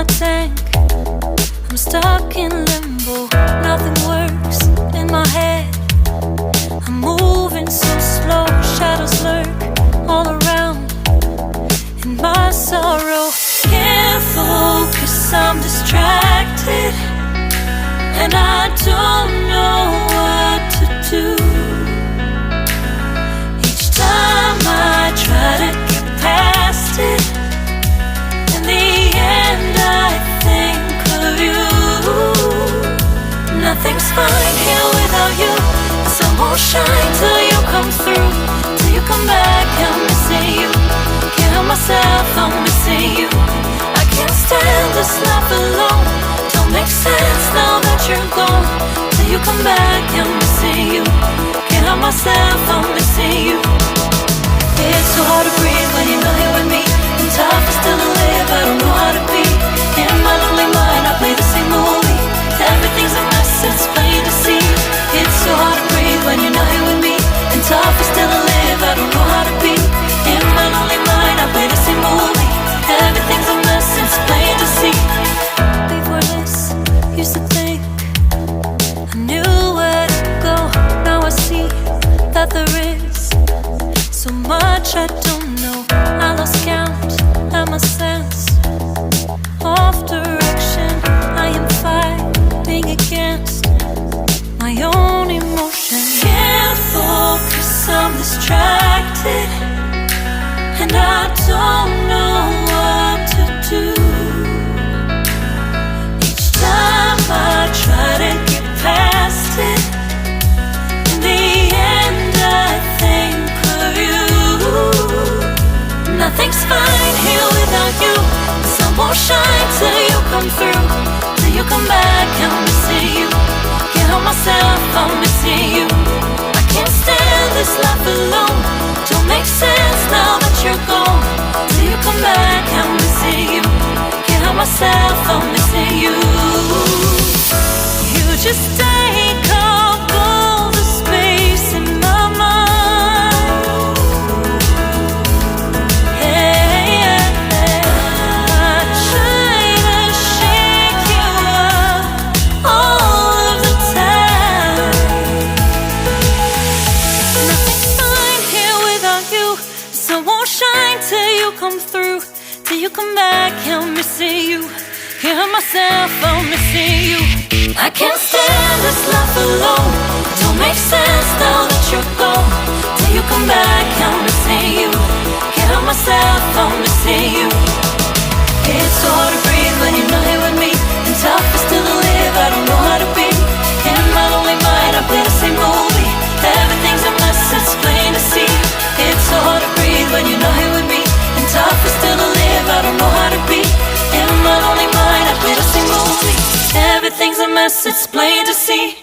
my tank. I'm stuck in limbo, nothing works in my head. I'm moving so slow, shadows lurk all around. In my sorrow, can't focus, I'm distracted, and I don't know what to do. Each time I try to get past it, in the end I think of you. Nothing's fine here without you. The sun won't shine till you come through. Till you come back, I'm missing you. Can't help myself, I'm missing you. I can't stand this life alone. Don't make sense now that you're gone. Till you come back, I'm missing you. Can't help myself, I'm missing you. It's so hard to breathe when you're not here with me. And tough is still to live, I don't know how to be. In my lonely mind, I play the same movie. Everything's a mess, it's plain to see. It's so hard to breathe when you're not here with me. And tough is still to live, I don't know how to be. In my lonely mind, I play the same movie. Everything's a mess, it's plain to see. Before this, used to think I knew where to go. Now I see that there is so much I don't know. I lost count at my sense of direction. I am fighting against my own emotion. Can't focus, I'm distracted, and I don't know what to do. Each time I try to get past it, in the end I think of you. Nothing's fine here without you. The sun won't shine till you come through. Till you come back, I'm missing you. Can't help myself, I'm missing you. I can't stand this life alone. Don't make sense now that you're gone. Till you come back, I'm missing you. Can't help myself, I'm missing you. You just take up all the space in my mind. Hey, I try to shake you up all of the time. Nothing's fine here without you. The sun won't shine till you come through. Till you come back, I'm missing you. Can't help myself, I'm missing you. I can't stand this life alone. Don't make sense now that you're gone. Till you come back, I'm missing you. Can't help myself, I'm missing you. It's so hard to breathe when you're not here with me. And tough is still to live, I don't know how to be. In my lonely mind, I play the same movie. Everything's a mess, it's plain to see. It's so hard to breathe when you're not here with me. And tough is still to live, I don't know how to be. In my lonely mind, I play the same movie. Everything's a mess, it's plain to see.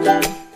you.